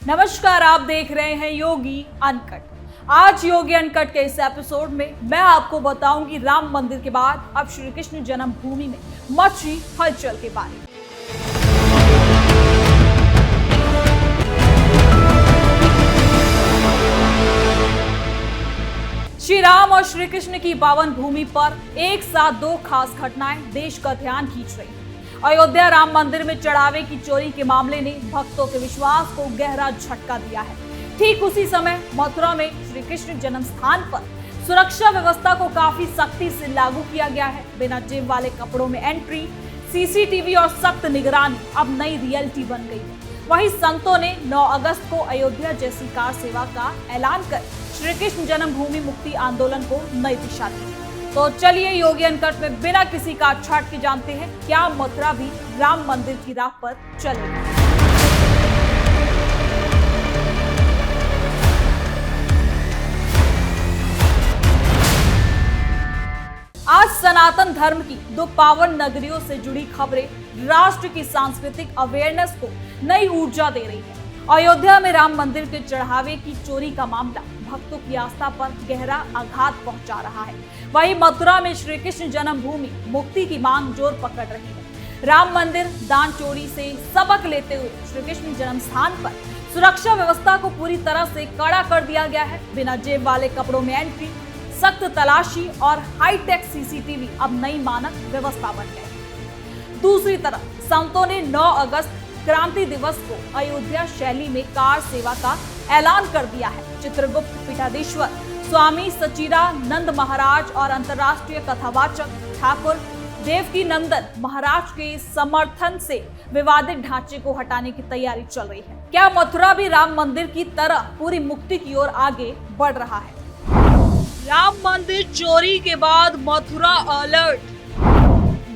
नमस्कार, आप देख रहे हैं योगी अनकट। आज योगी अनकट के इस एपिसोड में मैं आपको बताऊंगी राम मंदिर के बाद अब श्री कृष्ण जन्मभूमि में मची हलचल के बारे में। श्री राम और श्री कृष्ण की पावन भूमि पर एक साथ दो खास घटनाएं देश का ध्यान खींच रही हैं। अयोध्या राम मंदिर में चढ़ावे की चोरी के मामले ने भक्तों के विश्वास को गहरा झटका दिया है। ठीक उसी समय मथुरा में श्री कृष्ण जन्म स्थान पर सुरक्षा व्यवस्था को काफी सख्ती से लागू किया गया है। बिना जेब वाले कपड़ों में एंट्री, सीसीटीवी और सख्त निगरानी अब नई रियलिटी बन गई है। वहीं संतों ने 9 अगस्त को अयोध्या जैसी कार सेवा का ऐलान कर श्री कृष्ण जन्मभूमि मुक्ति आंदोलन को नई दिशा दी। तो चलिए योगी अनकट में बिना किसी काट छाट के जानते हैं क्या मथुरा भी राम मंदिर की राह पर चलेगी। आज सनातन धर्म की दो पावन नगरियों से जुड़ी खबरें राष्ट्र की सांस्कृतिक अवेयरनेस को नई ऊर्जा दे रही है। अयोध्या में राम मंदिर के चढ़ावे की चोरी का मामला भक्तों की आस्था पर गहरा आघात पहुंचा रहा है। वहीं मथुरा में श्री कृष्ण जन्मभूमि मुक्ति की मांग जोर पकड़ रही है। राम मंदिर दान चोरी से सबक लेते हुए श्री कृष्ण जन्म स्थान पर सुरक्षा व्यवस्था को पूरी तरह से कड़ा कर दिया गया है। बिना जेब वाले कपड़ों में एंट्री, सख्त तलाशी और हाईटेक सीसीटीवी अब नई मानक व्यवस्था बन गए। दूसरी तरफ संतों ने 9 अगस्त क्रांति दिवस को अयोध्या शैली में कार सेवा का ऐलान कर दिया है। चित्रगुप्त पीठाधीश्वर स्वामी सच्चिदानंद महाराज और अंतर्राष्ट्रीय कथावाचक ठाकुर देवकीनंदन महाराज के समर्थन से विवादित ढांचे को हटाने की तैयारी चल रही है। क्या मथुरा भी राम मंदिर की तरह पूरी मुक्ति की ओर आगे बढ़ रहा है? राम मंदिर चोरी के बाद मथुरा अलर्ट,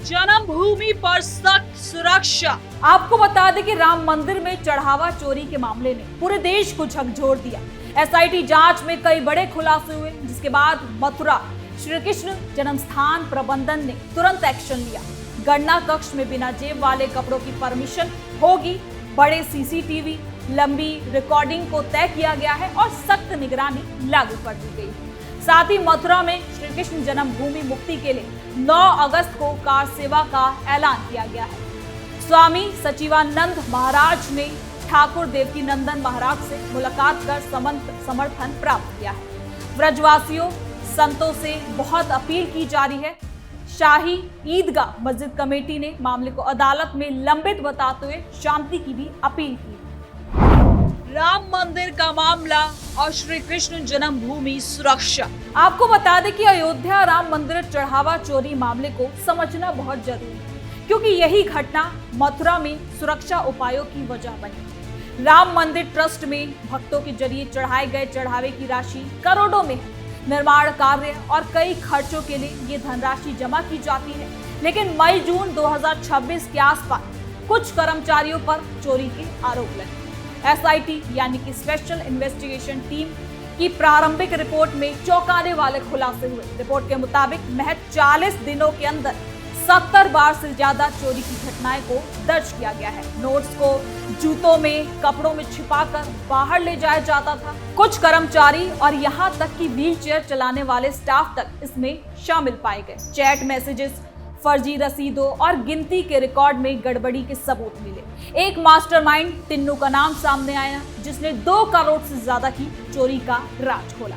जन्मभूमि पर सख्त सुरक्षा। आपको बता दें कि राम मंदिर में चढ़ावा चोरी के मामले ने पूरे देश को झकझोर दिया। एसआईटी जांच में कई बड़े खुलासे हुए, जिसके बाद मथुरा श्री कृष्ण जन्म स्थान प्रबंधन ने तुरंत एक्शन लिया। गणना कक्ष में बिना जेब वाले कपड़ों की परमिशन होगी, बड़े सीसीटीवी, लंबी रिकॉर्डिंग को तय किया गया है और सख्त निगरानी लागू कर दी गई है। साथ ही मथुरा में श्री कृष्ण जन्मभूमि मुक्ति के लिए 9 अगस्त को कार सेवा का ऐलान किया गया है। स्वामी सच्चिदानंद महाराज ने ठाकुर देवकीनंदन महाराज से मुलाकात कर समर्थन प्राप्त किया है। ब्रजवासियों, संतों से बहुत अपील की जा रही है। शाही ईदगाह मस्जिद कमेटी ने मामले को अदालत में लंबित बताते हुए शांति की भी अपील की। राम मंदिर का मामला और श्री कृष्ण जन्मभूमि सुरक्षा। आपको बता दें कि अयोध्या राम मंदिर चढ़ावा चोरी मामले को समझना बहुत जरूरी है, क्योंकि यही घटना मथुरा में सुरक्षा उपायों की वजह बनी। राम मंदिर ट्रस्ट में भक्तों के जरिए चढ़ाए गए चढ़ावे की राशि करोड़ों में है। निर्माण कार्य और कई खर्चों के लिए ये धनराशि जमा की जाती है, लेकिन मई-जून 2026 के आसपास कुछ कर्मचारियों पर चोरी के आरोप लगे। एसआईटी यानी कि स्पेशल इन्वेस्टिगेशन टीम की प्रारंभिक रिपोर्ट में चौंकाने वाले खुलासे हुए। रिपोर्ट के मुताबिक महज 40 दिनों के अंदर 70 बार से ज्यादा चोरी की घटनाएं को दर्ज किया गया है। नोट्स को जूतों में, कपड़ों में छिपाकर बाहर ले जाया जाता था। कुछ कर्मचारी और यहाँ तक कि व्हीलचेयर चलाने वाले स्टाफ तक इसमें शामिल पाए गए। चैट मैसेजेस, फर्जी रसीदों और गिनती के रिकॉर्ड में गड़बड़ी के सबूत मिले। एक मास्टरमाइंड टिन्नू का नाम सामने आया, जिसने 2 करोड़ से ज्यादा की चोरी का राज खोला।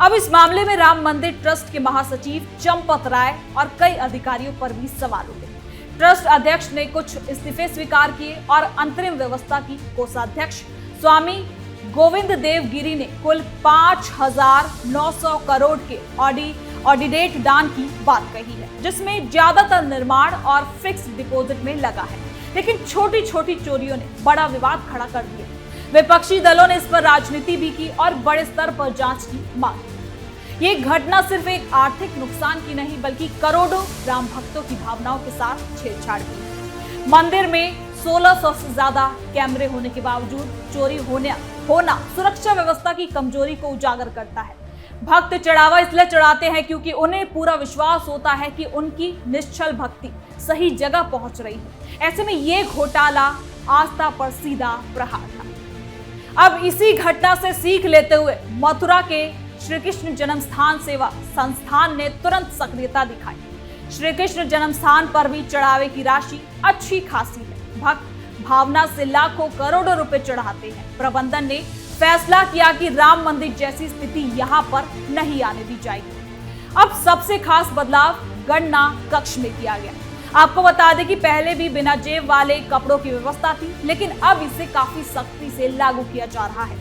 अब इस मामले में राम मंदिर ट्रस्ट के महासचिव चंपत राय और कई अधिकारियों पर भी सवाल उठे। ट्रस्ट अध्यक्ष ने कुछ इस्तीफे स्वीकार किए और अंतरिम व्यवस्था की कोषाध्यक्ष स्वामी गोविंद देव गिरी ने कुल 5,900 करोड़ के ऑडिडेट दान की बात कही है, जिसमें ज्यादातर निर्माण और फिक्स्ड डिपॉजिट में लगा है। लेकिन छोटी छोटी चोरियों ने बड़ा विवाद खड़ा कर दिया। विपक्षी दलों ने इस पर राजनीति भी की और बड़े स्तर पर जांच की मांग की। ये घटना सिर्फ एक आर्थिक नुकसान की नहीं, बल्कि करोड़ों राम भक्तों की भावनाओं के साथ छेड़छाड़ की। मंदिर में 1600 से ज्यादा कैमरे होने के बावजूद चोरी होना सुरक्षा व्यवस्था की कमजोरी को उजागर करता है। भक्त चढ़ावा इसलिए चढ़ाते हैं क्योंकि उन्हें पूरा विश्वास होता है कि उनकी निश्चल भक्ति सही जगह पहुंच रही है। ऐसे में ये घोटाला आस्था पर सीधा प्रहार था। अब इसी घटना से सीख लेते हुए मथुरा के श्री कृष्ण जन्म स्थान सेवा संस्थान ने तुरंत सक्रियता दिखाई। श्री कृष्ण जन्म स्थान पर भी चढ़ावे की राशि अच्छी खासी है। भक्त भावना से लाखों करोड़ों रुपए चढ़ाते हैं। प्रबंधन ने फैसला किया कि राम मंदिर जैसी स्थिति यहां पर नहीं आने दी जाएगी। अब सबसे खास बदलाव गणना कक्ष में किया गया। आपको बता दें कि पहले भी बिना जेब वाले कपड़ों की व्यवस्था थी, लेकिन अब इसे काफी सख्ती से लागू किया जा रहा है।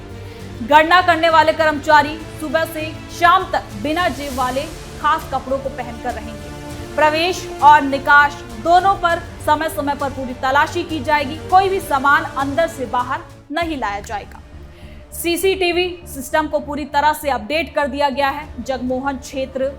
गणना करने वाले कर्मचारी सुबह से शाम तक बिना जेब वाले खास कपड़ों को पहनकर रहेंगे। प्रवेश और निकास दोनों पर समय समय पर पूरी तलाशी की जाएगी। कोई भी सामान अंदर से बाहर नहीं लाया जाएगा। सीसीटीवी सिस्टम को पूरी तरह से अपडेट कर दिया गया है। जगमोहन क्षेत्र,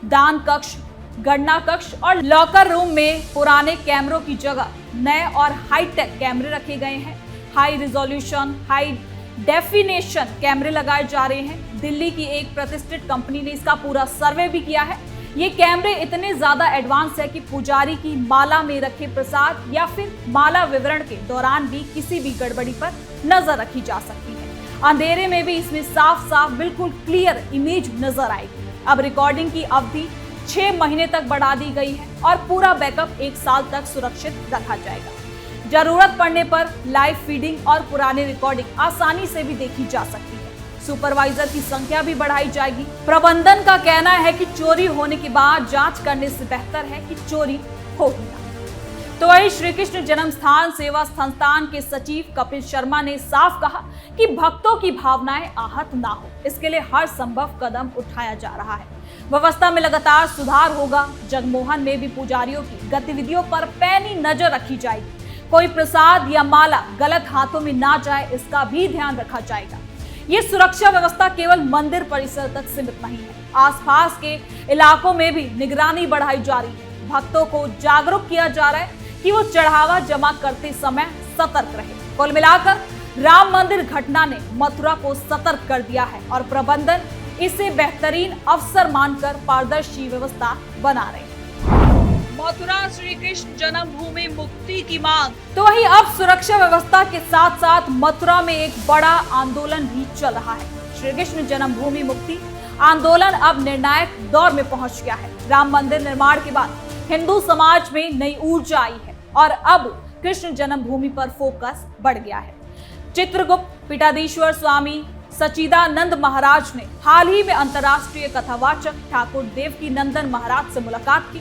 दान कक्ष, गणना कक्ष और लॉकर रूम में पुराने कैमरों की जगह नए और हाईटेक कैमरे रखे गए हैं। हाई रिजोल्यूशन, हाई डेफिनेशन कैमरे लगाए जा रहे हैं। दिल्ली की एक प्रतिष्ठित कंपनी ने इसका पूरा सर्वे भी किया है। ये कैमरे इतने ज्यादा एडवांस है कि पुजारी की माला में रखे प्रसाद या फिर माला विवरण के दौरान भी किसी भी गड़बड़ी पर नजर रखी जा सकती है। अंधेरे में भी इसमें साफ साफ बिल्कुल क्लियर इमेज नजर आएगी। अब रिकॉर्डिंग की अवधि 6 महीने तक बढ़ा दी गई है और पूरा बैकअप 1 साल तक सुरक्षित रखा जाएगा। जरूरत पड़ने पर लाइव फीडिंग और पुरानी रिकॉर्डिंग आसानी से भी देखी जा सकती है। सुपरवाइजर की संख्या भी बढ़ाई जाएगी। प्रबंधन का कहना है कि चोरी होने के बाद जांच करने से बेहतर है कि चोरी हो ही ना। तो वही श्री कृष्ण जन्म स्थान सेवा संस्थान के सचिव कपिल शर्मा ने साफ कहा कि भक्तों की भावनाएं आहत ना हो, इसके लिए हर संभव कदम उठाया जा रहा है। व्यवस्था में लगातार सुधार होगा। जगमोहन में भी पुजारियों की गतिविधियों पर पैनी नजर रखी जाएगी। कोई प्रसाद या माला गलत हाथों में ना जाए, इसका भी ध्यान रखा जाएगा। ये सुरक्षा व्यवस्था केवल मंदिर परिसर तक सीमित नहीं है, आसपास के इलाकों में भी निगरानी बढ़ाई जा रही है। भक्तों को जागरूक किया जा रहा है कि वो चढ़ावा जमा करते समय सतर्क रहे। कुल मिलाकर राम मंदिर घटना ने मथुरा को सतर्क कर दिया है और प्रबंधन इसे बेहतरीन अवसर मानकर पारदर्शी व्यवस्था बना रहे हैं। मथुरा श्री कृष्ण जन्मभूमि मुक्ति की मांग। तो वहीं अब सुरक्षा व्यवस्था के साथ साथ मथुरा में एक बड़ा आंदोलन भी चल रहा है। श्री कृष्ण जन्मभूमि मुक्ति आंदोलन अब निर्णायक दौर में पहुंच गया है। राम मंदिर निर्माण के बाद हिंदू समाज में नई ऊर्जा आई है और अब कृष्ण जन्मभूमि पर फोकस बढ़ गया है। चित्रगुप्त पीठाधीश्वर स्वामी सच्चिदानंद महाराज ने हाल ही में अंतर्राष्ट्रीय कथावाचक ठाकुर देवकी नंदन महाराज से मुलाकात की।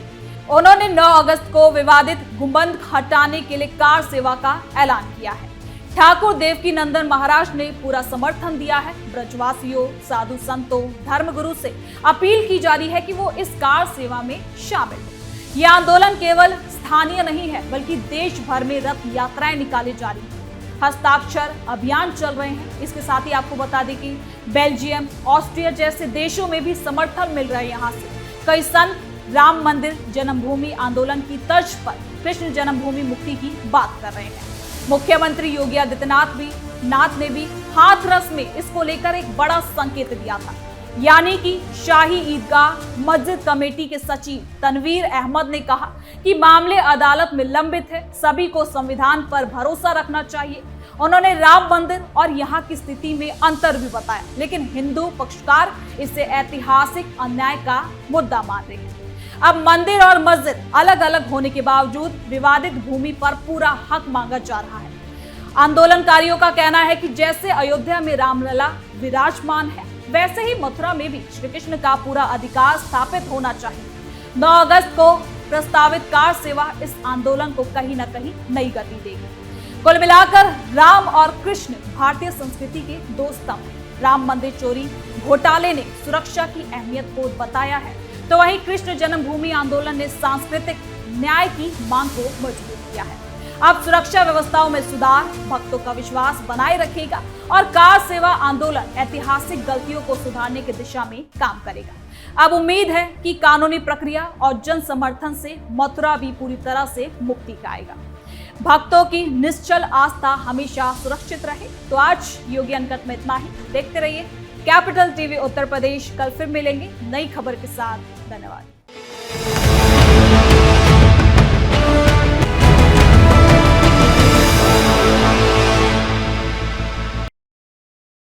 उन्होंने 9 अगस्त को विवादित गुंबद हटाने के लिए कार सेवा का ऐलान किया है। ठाकुर देवकी नंदन महाराज ने पूरा समर्थन दिया है। ब्रजवासियों, साधु संतों, धर्मगुरु से अपील की जा रही है कि वो इस कार सेवा में शामिल हो। यह आंदोलन केवल स्थानीय नहीं है, बल्कि देश भर में रथ यात्राएं निकाली जा रही है। हस्ताक्षर अभियान चल रहे हैं। इसके साथ ही आपको बता दें कि बेल्जियम, ऑस्ट्रिया जैसे देशों में भी समर्थन मिल रहा है। यहाँ से कई संत राम मंदिर जन्मभूमि आंदोलन की तर्ज पर कृष्ण जन्मभूमि मुक्ति की बात कर रहे हैं। मुख्यमंत्री योगी आदित्यनाथ ने भी हाथरस में इसको लेकर एक बड़ा संकेत दिया था। यानी कि शाही ईदगाह मस्जिद कमेटी के सचिव तनवीर अहमद ने कहा कि मामले अदालत में लंबित है, सभी को संविधान पर भरोसा रखना चाहिए। उन्होंने राम मंदिर और यहाँ की स्थिति में अंतर भी बताया, लेकिन हिंदू पक्षकार इसे ऐतिहासिक अन्याय का मुद्दा मान रहे हैं। अब मंदिर और मस्जिद अलग अलग होने के बावजूद विवादित भूमि पर पूरा हक मांगा जा रहा है। आंदोलनकारियों का कहना है कि जैसे अयोध्या में रामलला विराजमान है, वैसे ही मथुरा में भी श्री कृष्ण का पूरा अधिकार स्थापित होना चाहिए। 9 अगस्त को प्रस्तावित कार सेवा इस आंदोलन को कहीं न कहीं नई गति देगी। कुल मिलाकर राम और कृष्ण भारतीय संस्कृति के 2 स्तंभ हैं। राम मंदिर चोरी घोटाले ने सुरक्षा की अहमियत को बताया है, तो वहीं कृष्ण जन्मभूमि आंदोलन ने सांस्कृतिक न्याय की मांग को मजबूत किया है। अब सुरक्षा व्यवस्थाओं में सुधार भक्तों का विश्वास बनाए रखेगा और कार सेवा आंदोलन ऐतिहासिक गलतियों को सुधारने की दिशा में काम करेगा। अब उम्मीद है कि कानूनी प्रक्रिया और जन समर्थन से मथुरा भी पूरी तरह से मुक्ति पाएगा। भक्तों की निश्चल आस्था हमेशा सुरक्षित रहे। तो आज योगी अनकट में इतना ही। देखते रहिए कैपिटल टीवी उत्तर प्रदेश। कल फिर मिलेंगे नई खबर के साथ। धन्यवाद।